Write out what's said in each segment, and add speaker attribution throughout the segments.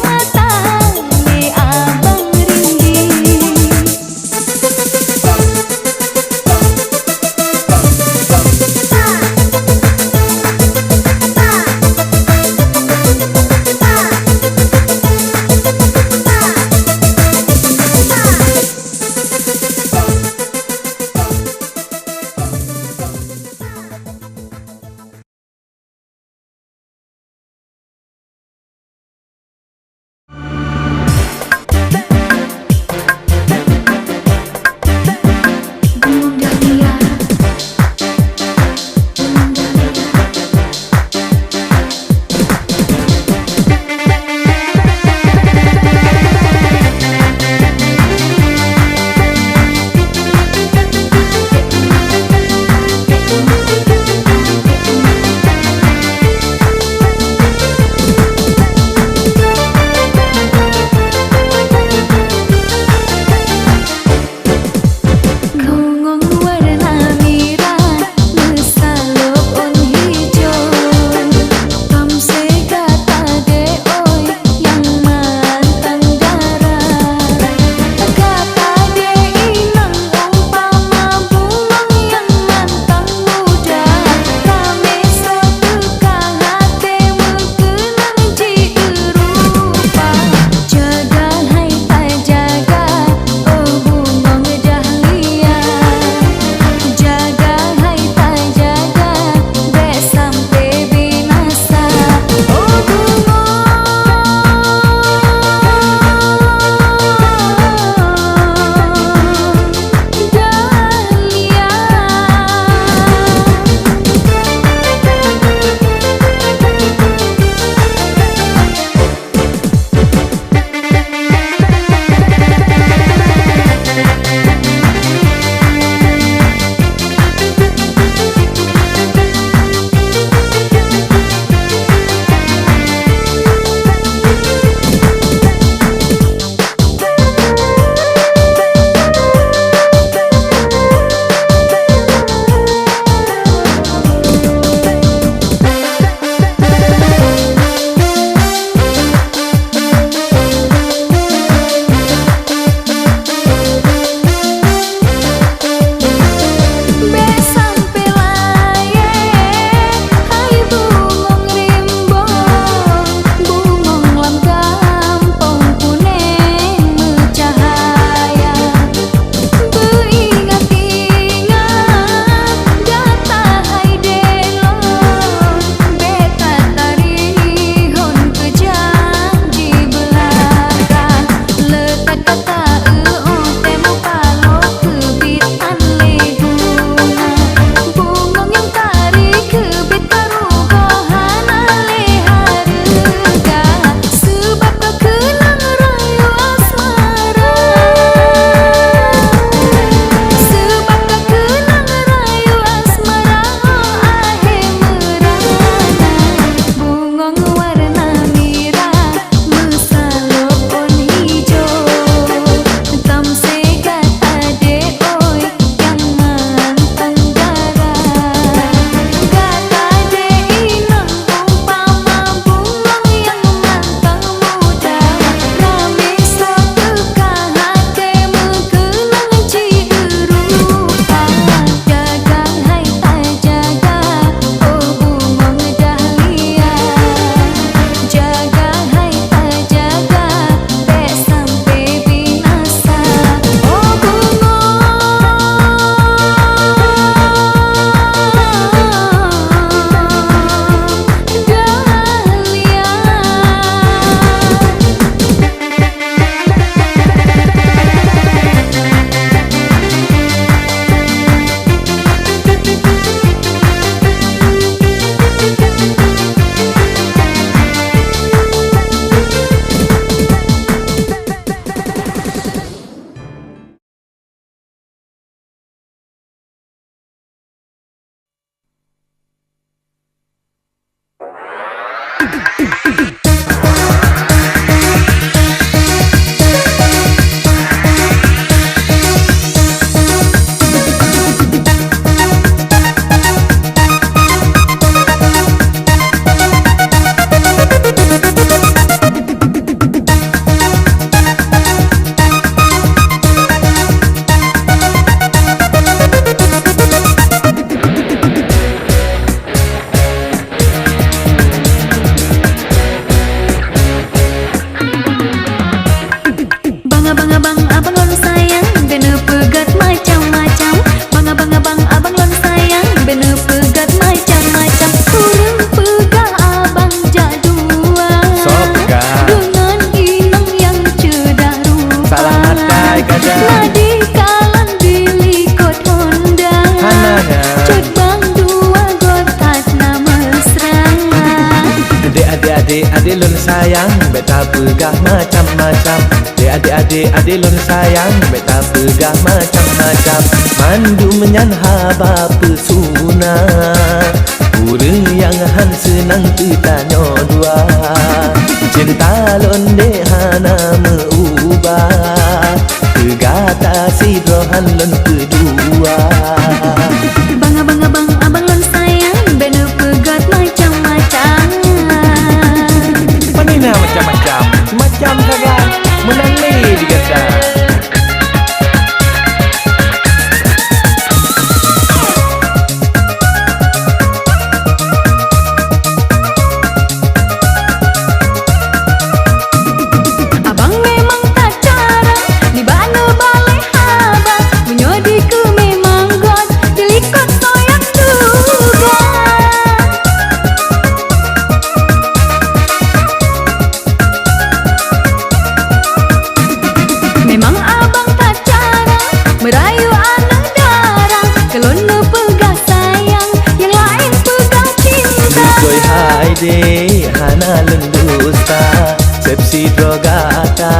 Speaker 1: mata adik-adik lun sayang, beta pegah macam-macam. Adik-adik lun sayang, beta pegah macam-macam. Mandu menyan haba pesuna, pura yang han senang tanya dua. Cinta lon dehana meubah, tegata sidrohan lon kedua.
Speaker 2: Abang lon sayang, benu pegat macam-macam.
Speaker 1: Mana macam-macam? Macam kagak menang ni dikata.
Speaker 2: Merayu anak darah, kelon pegang sayang, yang lain pegang cinta.
Speaker 1: Dukoi hai de hana lun dusta, sepsi drogata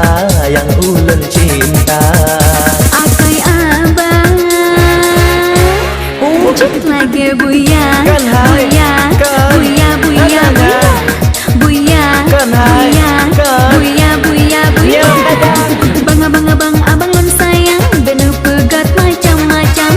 Speaker 1: yang ulun cinta.
Speaker 2: Akai abang, cik lagi buya, buya, buya, buya, buya, buya, buya, buya, buya. Abang lon sayang, benu pegat macam-macam.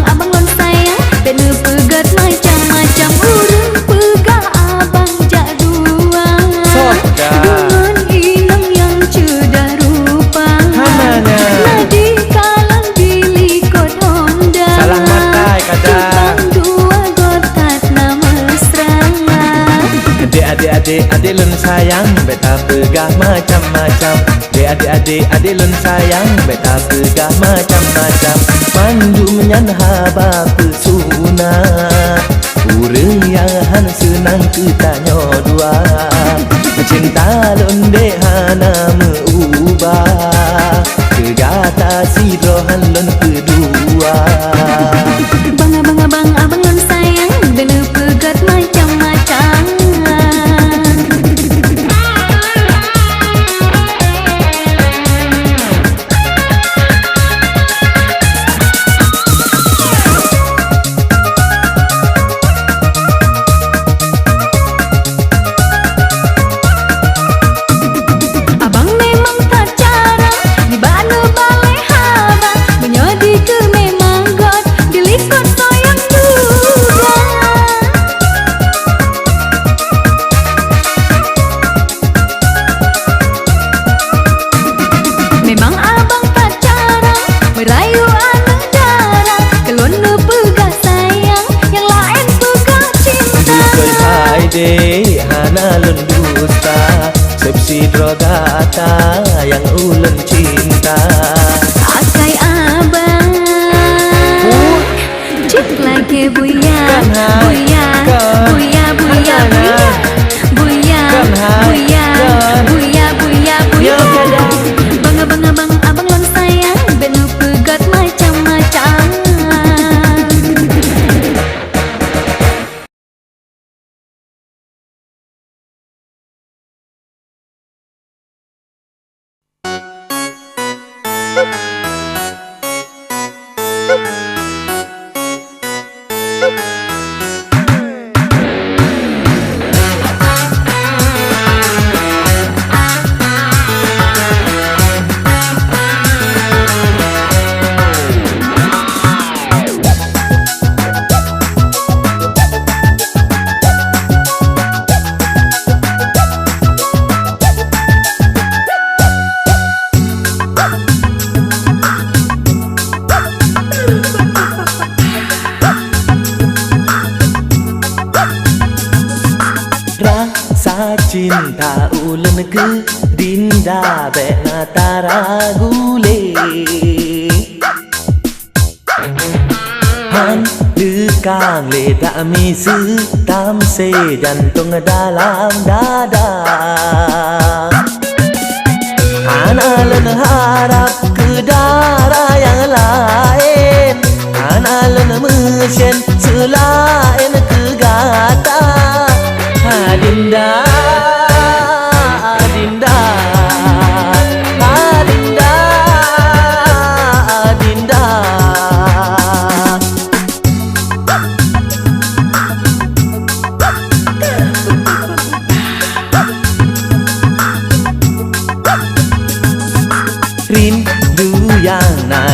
Speaker 2: Abang lon sayang, benu pegat macam-macam. Urang pegah abang jak dua, dengan inang yang cedah rupa. Nadi kalang dilikot Honda,
Speaker 1: Salah matai kata.
Speaker 2: Tupang dua gotat nama seranga.
Speaker 1: Adik-adik lun sayang, beta pegah macam-macam. Adik-adik lun sayang, beta pegah macam-macam. Mandu menyan haba pesuna, pura yang han senang tanya dua. Cinta lun dehana meubah, tegata sidrohan lun kedua.
Speaker 2: Abang lon sayang, benu pegat macam-macam. Abang memang tak jarang di banu balai haba, menyodi ke memang god dilikot soyang juga. Memang abang tak jarang merayu anak darah, kelon pegang sayang, yang lain pegang cinta.
Speaker 1: Dukoi hai de hana lun dusta, sepsi drogata yang ulun cinta.
Speaker 2: Akai abang, cik lagi buya, buya, buya, buya, buya, buya, buya, buya, buya, buya. Abang lon sayang, benu pegat macam-macam. Rasa cinta ulun ke dinda bena taragule, han dekang le tak misu tam se jantung dalam dada. Han alun harap ke darah yang lain, han alun mesin selain ke gata. Dinda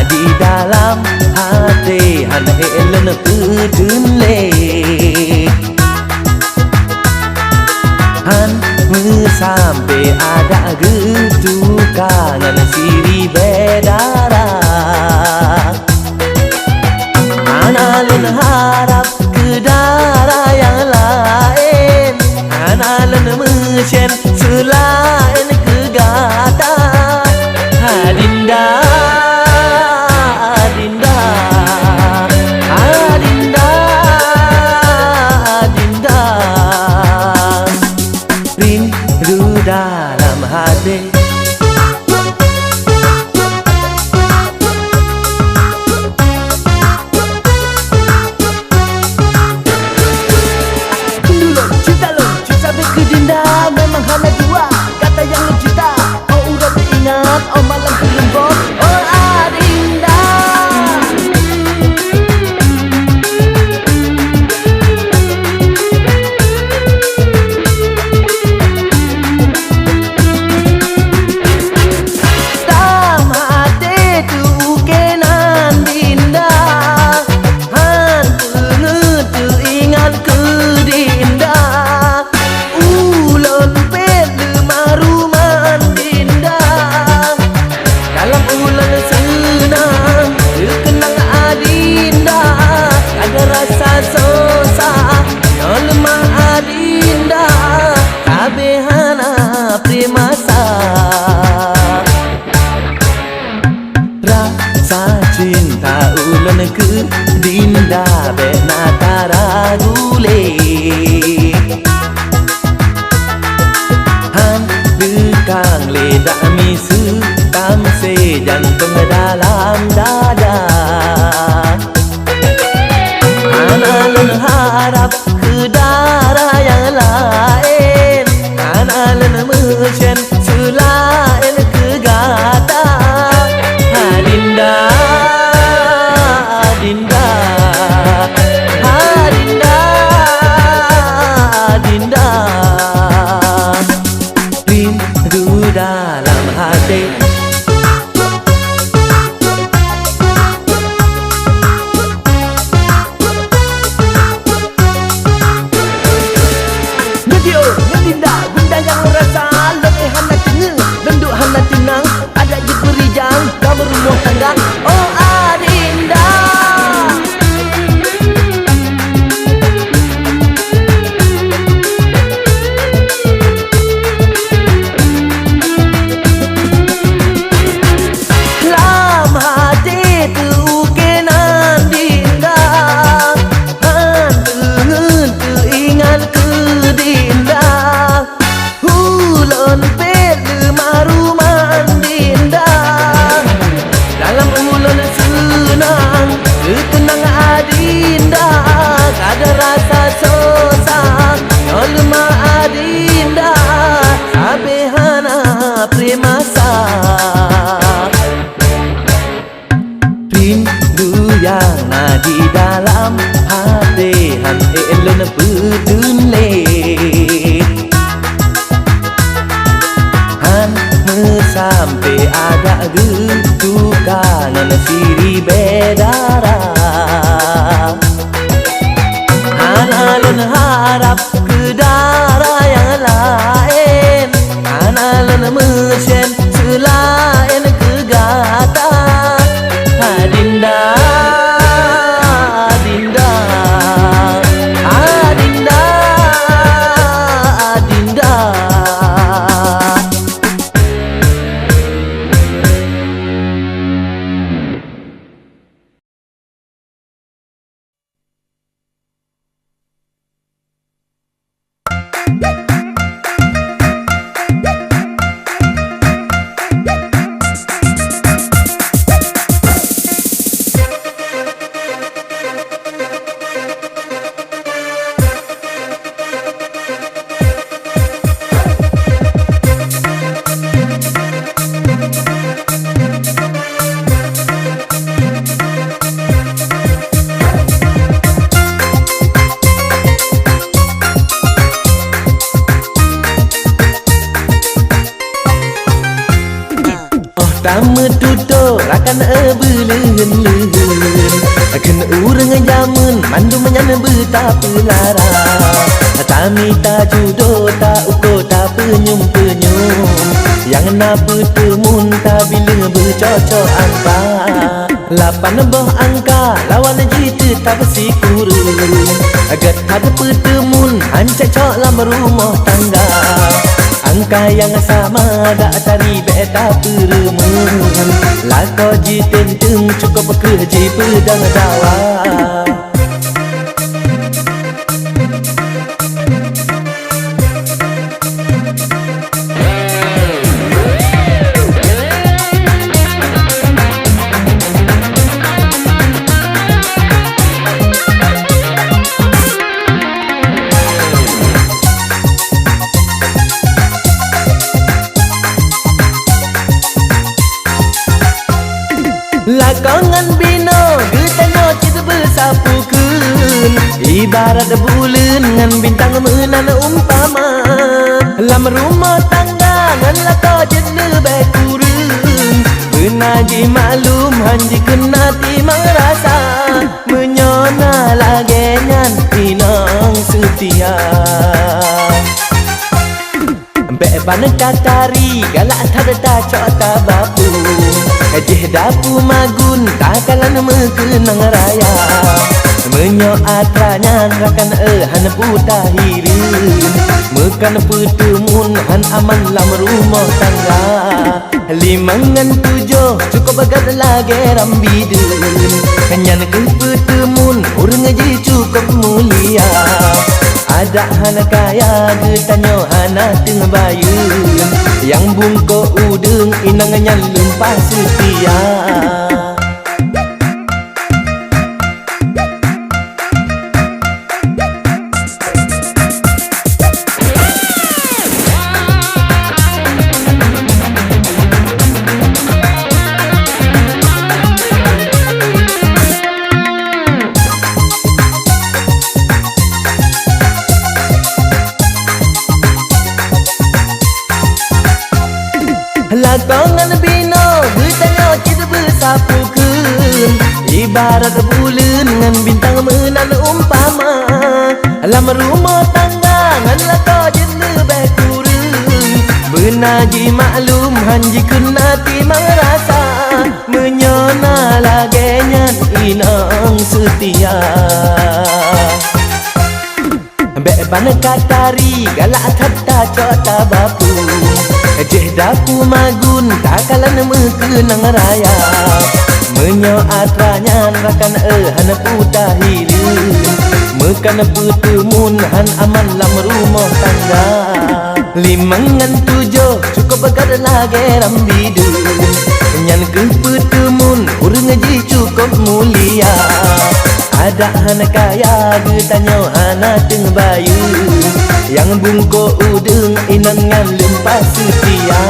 Speaker 1: di dalam hati han elen pedun le han sampai ada gitu kangen siri bedara analun harap ke darah yang lain analun mesyen selain kegata Adinda Adinda Adinda Adinda rindu dalam hati memang hanya dua kata yang mencinta. Oh udah diingat, oh malam kelembok, oh Adinda. Dalam hati tu kenan dinda, hantu ngetu ingat ke dinda. Ulun pelu maruman dinda dalam ulan senang terkenang Adinda ada rasa susah yang lemah Adinda kabehana primasa rasa cinta ulan ke dinda benatara gule kang leda misu tamse jantung dalam dada analun harap ke darah yang lain analun mesyen selain kegata Adinda Adinda Adinda Adinda rindu dalam hati Ngedio, ngedinda, bunda yang merasa lebih hana tengah lenduk hana tenang, ada je berijang kamu rumah tangga, oh Adinda tenang Adinda ada rasa susah yang lemah Adinda sabehana primasa rindu yang di dalam hati han elen pedun le han sampai ada gitu kangen siri bedara analun harap ke darah yang lain analun mesyen selain kegata Adinda Adinda Adinda Adinda pertama tutur akan beleun-leun kena urang jamun mandu menyan betapa lara tami ta judo ta uko ta penyum-penyum yang napa temun ta bila bercocok angka 8 buah angka lawan jitu tak bersikurun agar ada pertemun hancak cok dalam rumah tangga angka yang sama dak tari beta peremun lako jitenteng cukup bekerja pedang dawa lakongan bino getano cita bersapukeun ibarat bulan ngan bintang menan umpama lam rumah tangga ngan lako jene bekurun benaji maklum hanji kena timang rasa menyona lagi ngan inang setia beban katari galak tada cok tabapu Ejih dapu magun takalan mekenang raya menyo atranya rakan han putahirin mekan pertemun han aman lam rumah tangga 5 7 cukup bagat lagi rambidun kenyan ke pertemun urang je cukup mulia ada hana kaya getanyo hana teng bayun yang bungko udeng inang nyan lumpah setia lakongan bino getanyo cita bersapukeun ibarat bulan ngan bintang menan umpama lam rumah tangga ngan lako jene bekurun benaji maklum hanji kena timang rasa menyona lagi nyan inang setia beban katari galak tata cok tabapu Ejih dapu magun takalan mekenang raya menyo atranya rakan han putahirin mekan pertemun han aman lam rumah tangga 5 7 cukup bagat lagi rambidun nyan ke pertemun urang je cukup mulia ada hana kaya getanyo hana teng bayun yang bungko udeng inang ngan lumpah setia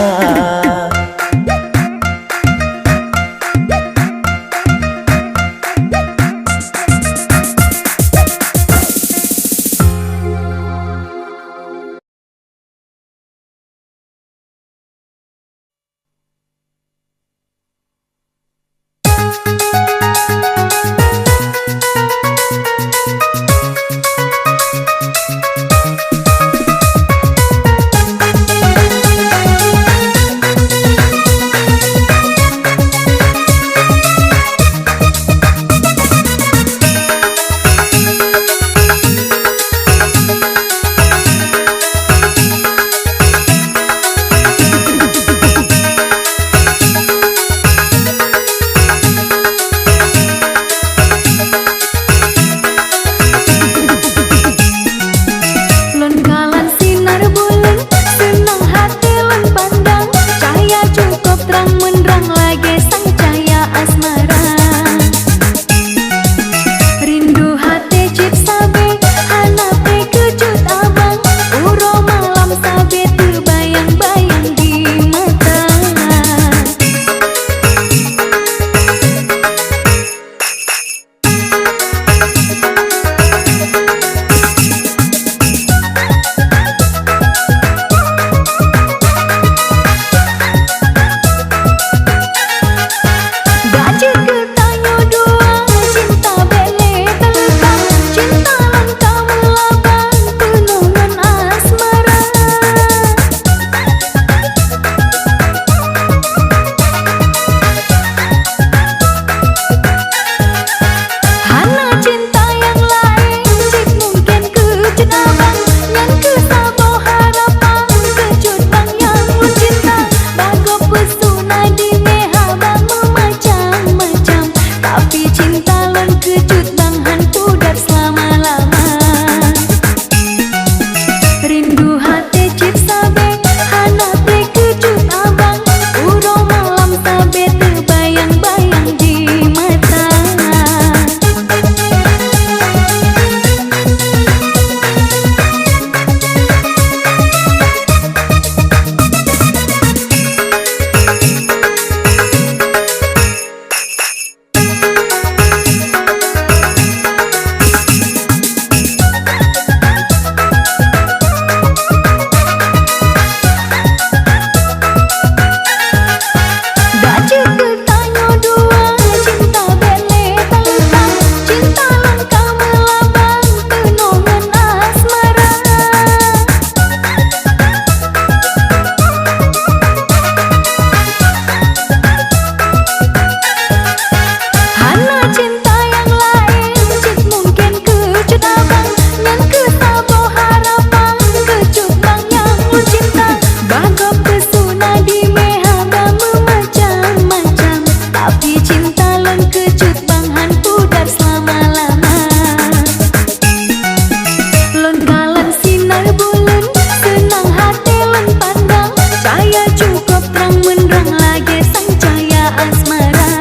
Speaker 2: Sebab terang menerang lagi sang cahaya asmara.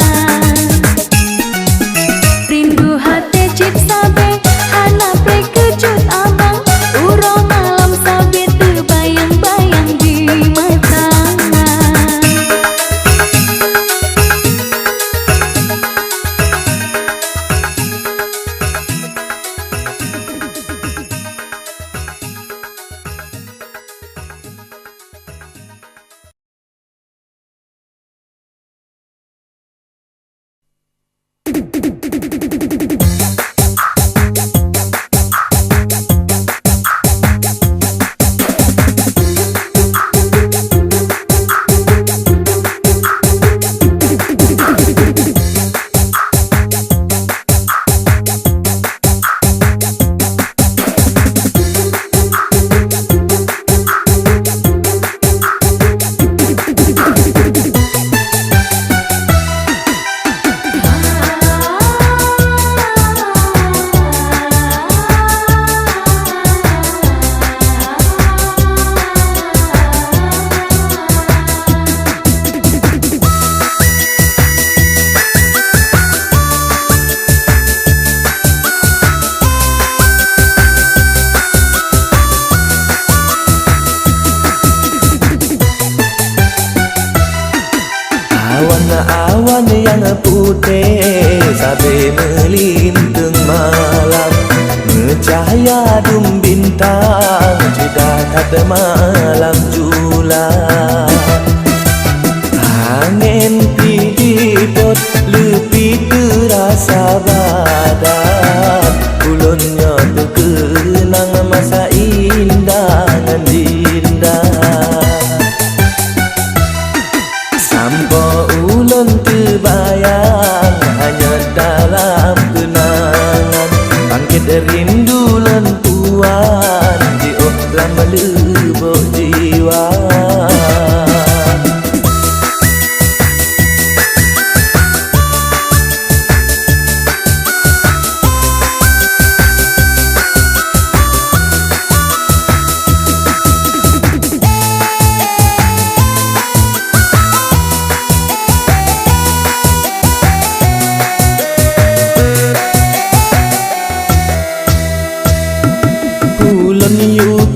Speaker 2: Rindu hati cip sabe anak kejut abang. Urau malam sabe terbayang-bayang di mata.
Speaker 1: Awan yang putih sabe melintang malam, mencahaya dum bintang sudah tak malam jula. Angin pidipot lebih terasa badan, ulunnya terkenang masa indah dan indah. Sampai ulun terbayang hanya dalam kenangan, bangkit rindu lan puan di oklam melebok jiwa.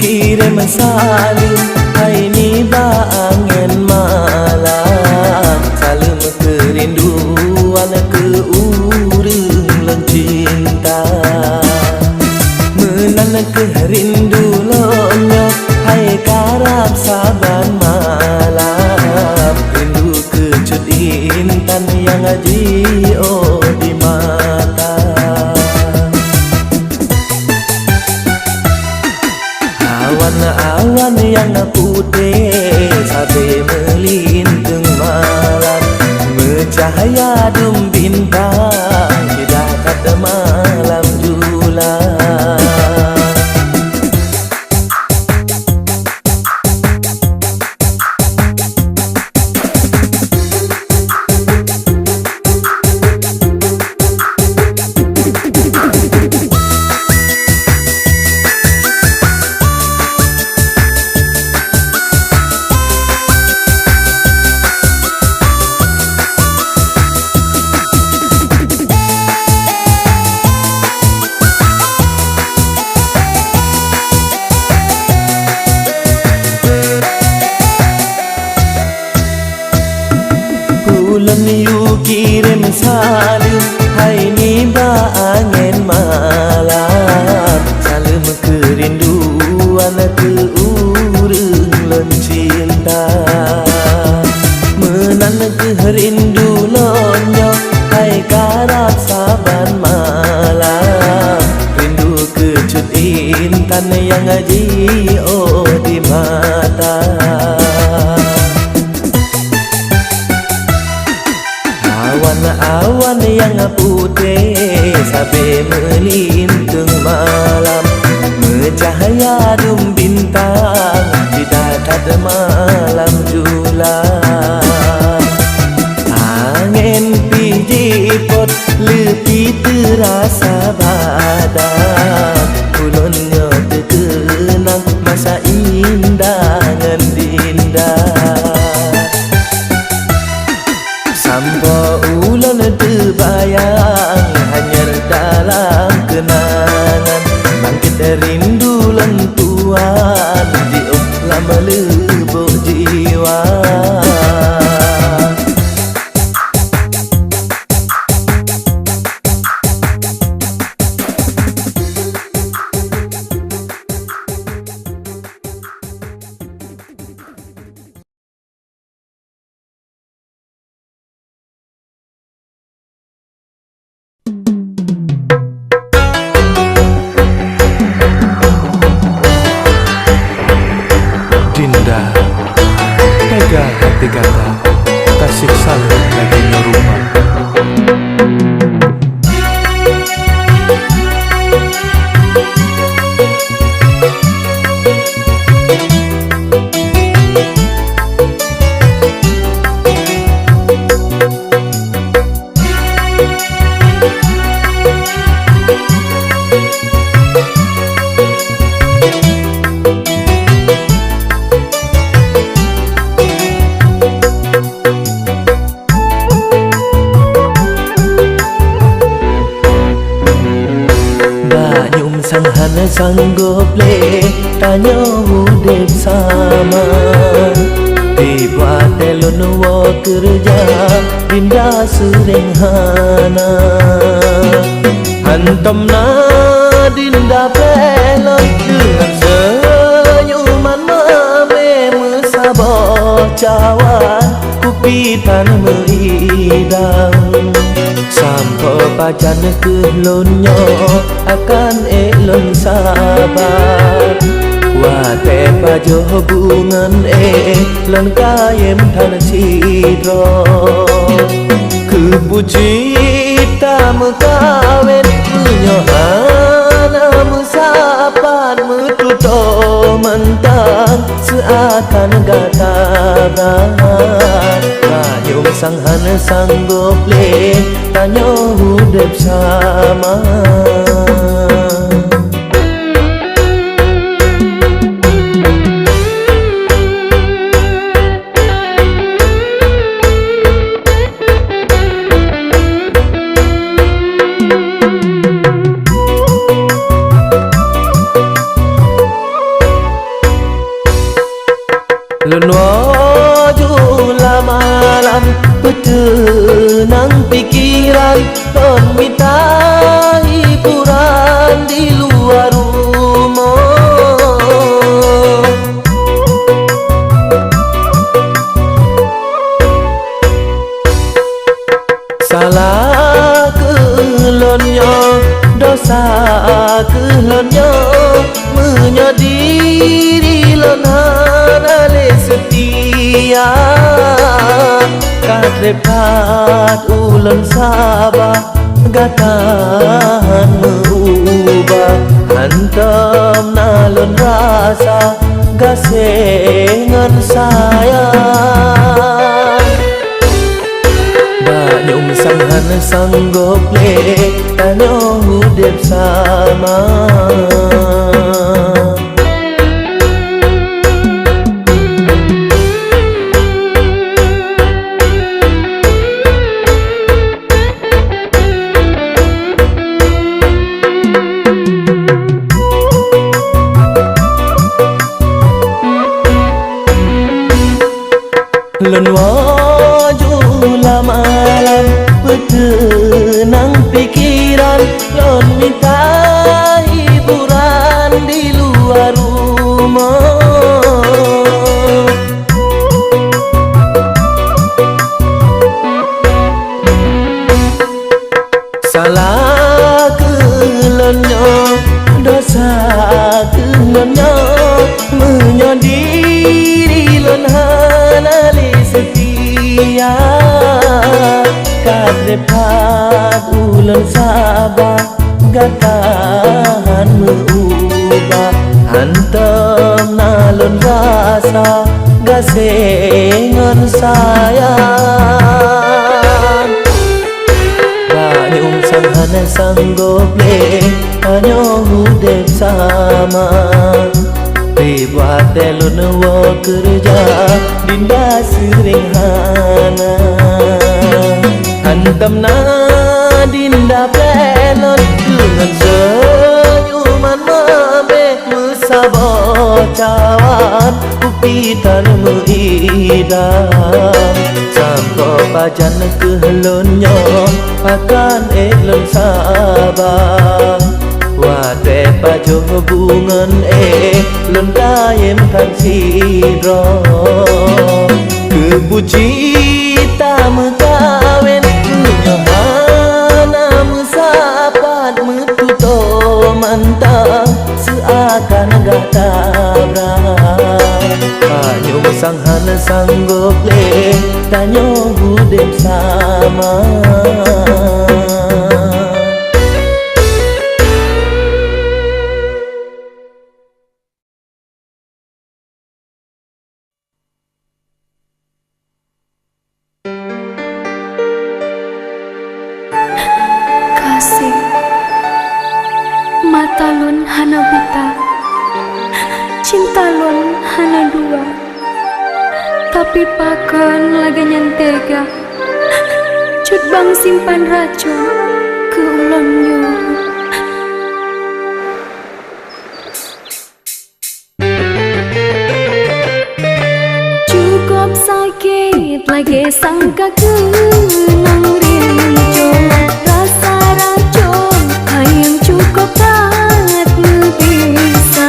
Speaker 1: Kirim salim hai ni ba angin malam, salim kerinduan ke urang lan cinta. Menan ke rindu lonyo hai karap saban malam, rindu kecut intan yang jio di mata. Awan yang putih sabe melintang malam, mencahaya dum bintang tidak ada malam jula. Ulun yu kirim salim hai ni ba angin malam, salim kerinduan ke urang lan cinta. Menan ke rindu lonyo hai karap saban malam, rindu kecut intan yang jio di mata. Awan yang putih sabe melintang malam, mencahaya dum bintang tidak ada malam jula. Angin pijipot lebih terasa badan, ulunnya terkenang masa indah dan indah.
Speaker 3: hati kata kasih sambut lagi nyorupa.
Speaker 1: Sang hana sanggup le tanya udip sama tiba telon wa kerja dinda sering hana hantam na dinda pelon dengan senyuman mame mesabah cawan kupitan meidang sampai pajan kelonnya akan elon sabar wate pajo hubungan elon kayem tan sidro kepuji tamu kawin menyohana musapan metuto mentang seakan gataran kayum sang hana sanggup le tanya udep sama. Lenwaju malam petenang pikiran don minta hiburan di luar rumah salah kelonnya dosa kelonnya menyadiri lona setia katrepat ulan sabah gatahan merubah hantam nalon rasa gasengan sayang banyum sanghan sanggup le tanya udep sama. Lenwaju malam petenang pikiran lon minta hiburan di luar rumah salah kelonnya dosa kelonnya menyadiri lon hanali setia katrepat ulan sabah gatahan merubah hantam nalon rasa gasengan sayang banyum sang hana sanggup le tanya udep sama tiba telon wa kerja dinda sering hana hantam na dinda pelon dengan senyuman mame mesabah cawan kupitan meidang sampai pajan kehelonnya akan elon sabar wate pajo hubungan lon kayem tan sidro kepuji tamu kawin menyohana musapat metuto mantang seakan gak tabrak Tanyo sang hana sanggup le tanyo hudem sama.
Speaker 2: Kasih mata lun hana buta, cinta lun hana dua, tapi pakan lagi nyantega cut bang simpan racun ke ulangnya. Cukup sakit lagi sangka kenang rindu, rasa racun hayang cukup tak bisa.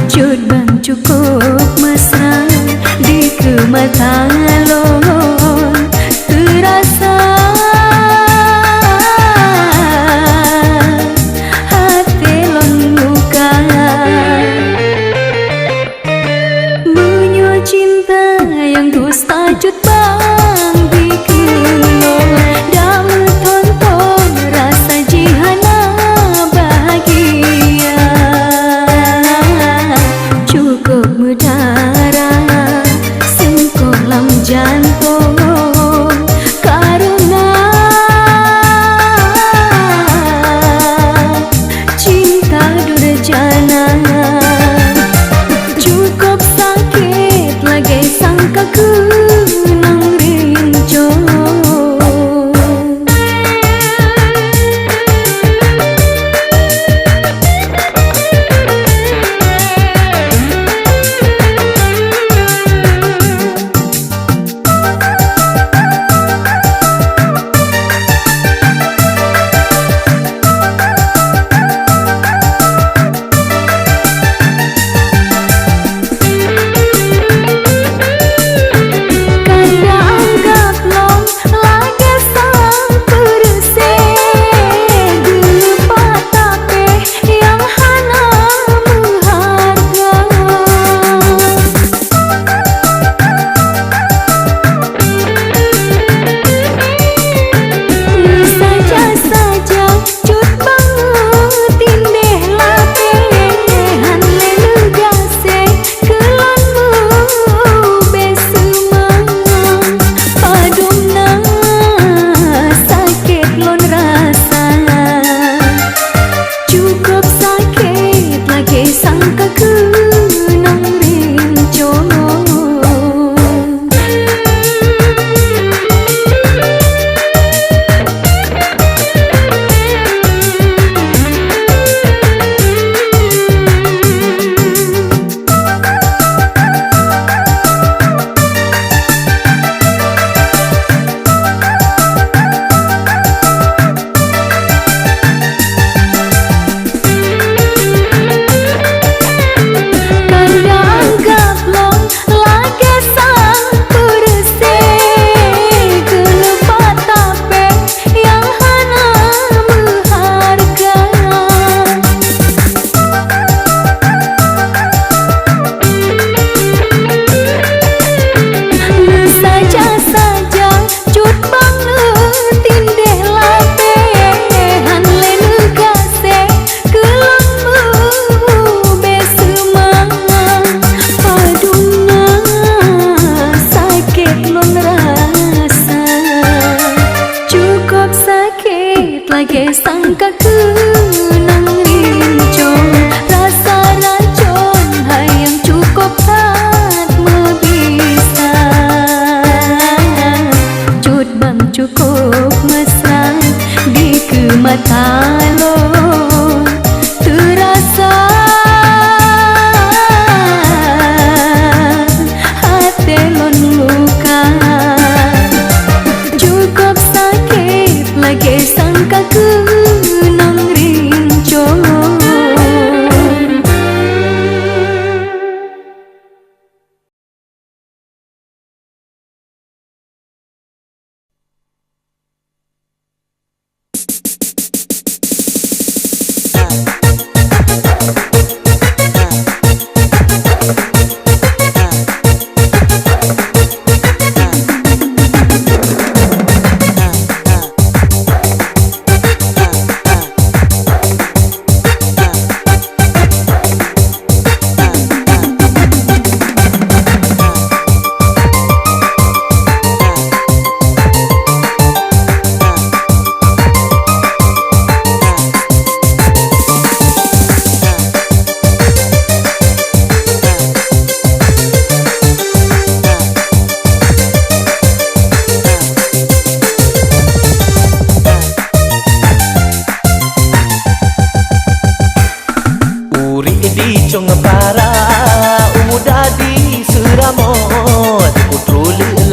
Speaker 2: Cut bang cukup mesra di kemata lon terasa hati lon luka. Menyo cinta yang dusta cut bang bikin lon damu tonton rasa jihana bahagia. Cukup mudara sengkolam jantung karena cinta durjana. Cukup sakit lagi sangka kenang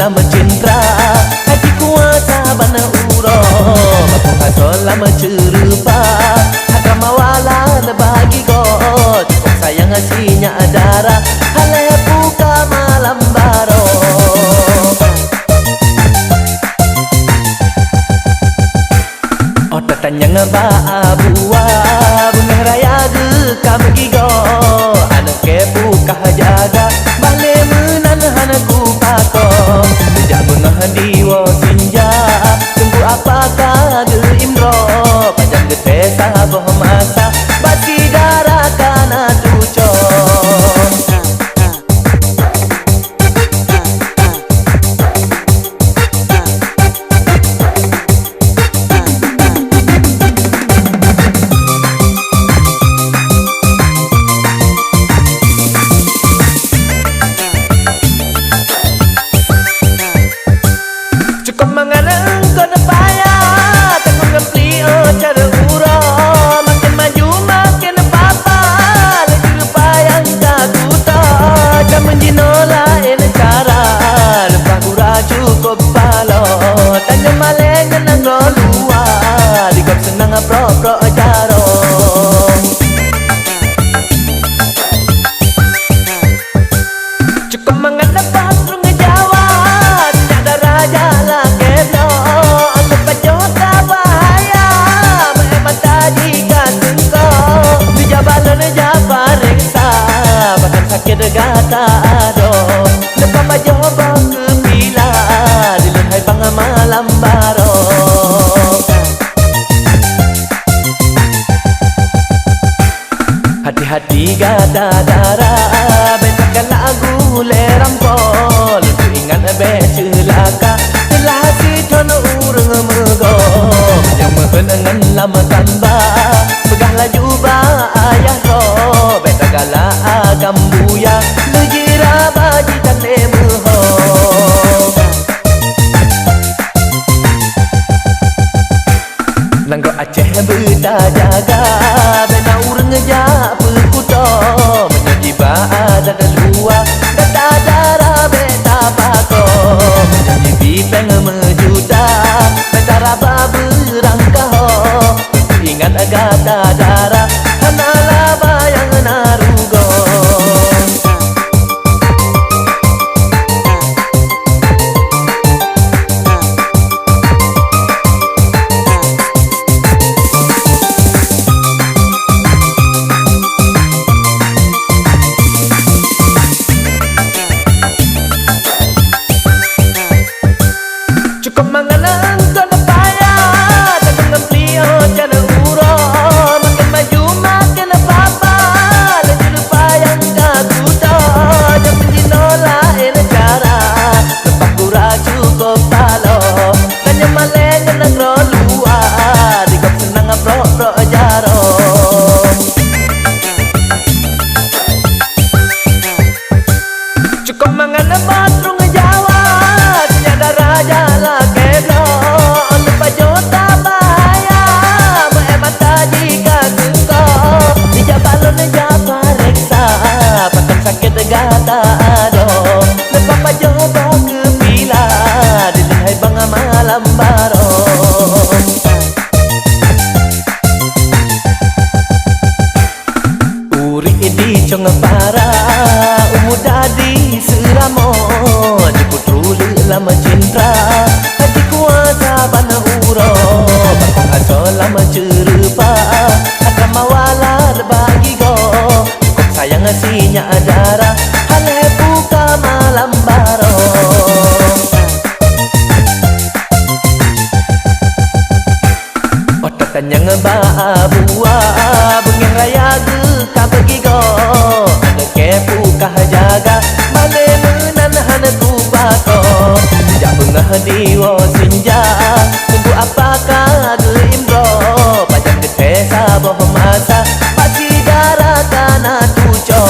Speaker 1: lama cinta hati kuasa bana uro bakong hasol lama cerupa agama wala na bagi god kung sayang asinya adara halaya buka malam baro otak tanya ba abuwa bunga raya ge kamgigo anak ke buka jaga bale menan hanaku pako sejak bengah diwo sinja tunggu apakah ge imro panjang gete saboh masa basi darah kana tuco mengarang kona paya takut ngempli cara uro makin maju makin apa-apa lagi lupa yang takut jam menjinola ini cara lepas gura cukup palo tanya maleng nang rolua dikop senang pro-pro jaro cukup mengadap patrung Jawa tidak raja lah sakit gata ado lepas bajoba ke pila dilihai pang malam baro hati-hati gata darah bentakan lagu lerampol ingat be celaka telah si tono urang mego yang mengenangan lama tambah pegah laju ba ayah ro betagala agam buya lejira baji tane muho langgo Aceh beta jaga bena urang ja pekuto menjadi ba ada dalua data darah beta pako menjadi bipeng mejuta beta raba berangkaho ingat agata darah hanala bayang narugo cukup mengenang kona paya takut ngempli cara uro makin maju makin apa-apa lagi lupa yang takut jam menjinola ini cara lepas gura cukup palo tanya maleng nang rolua dikop senang pro-pro jaro cukup mengenang patrung Jawa tiada raja lah keblo lupa jota bahaya mata jika suka dijabal nejapa reksa pakan sakit gata ado lepas bajoba ke pila dilihai bang malam baro uri di cong para umuda di seramo diputru lama cinta hati kuasa bana uro bakong hasol lama cerupa agama wala bagi go kok sayang asinya adara hale buka malam baro otak tanya ba abuwa bengeng raya ge kabegigo ada ke buka jaga bale menan hanaku pako sejak bengah diwo sinja tunggu apakah ge imro panjang gete saboh masa pasti darah kana tuco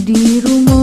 Speaker 2: di rumah.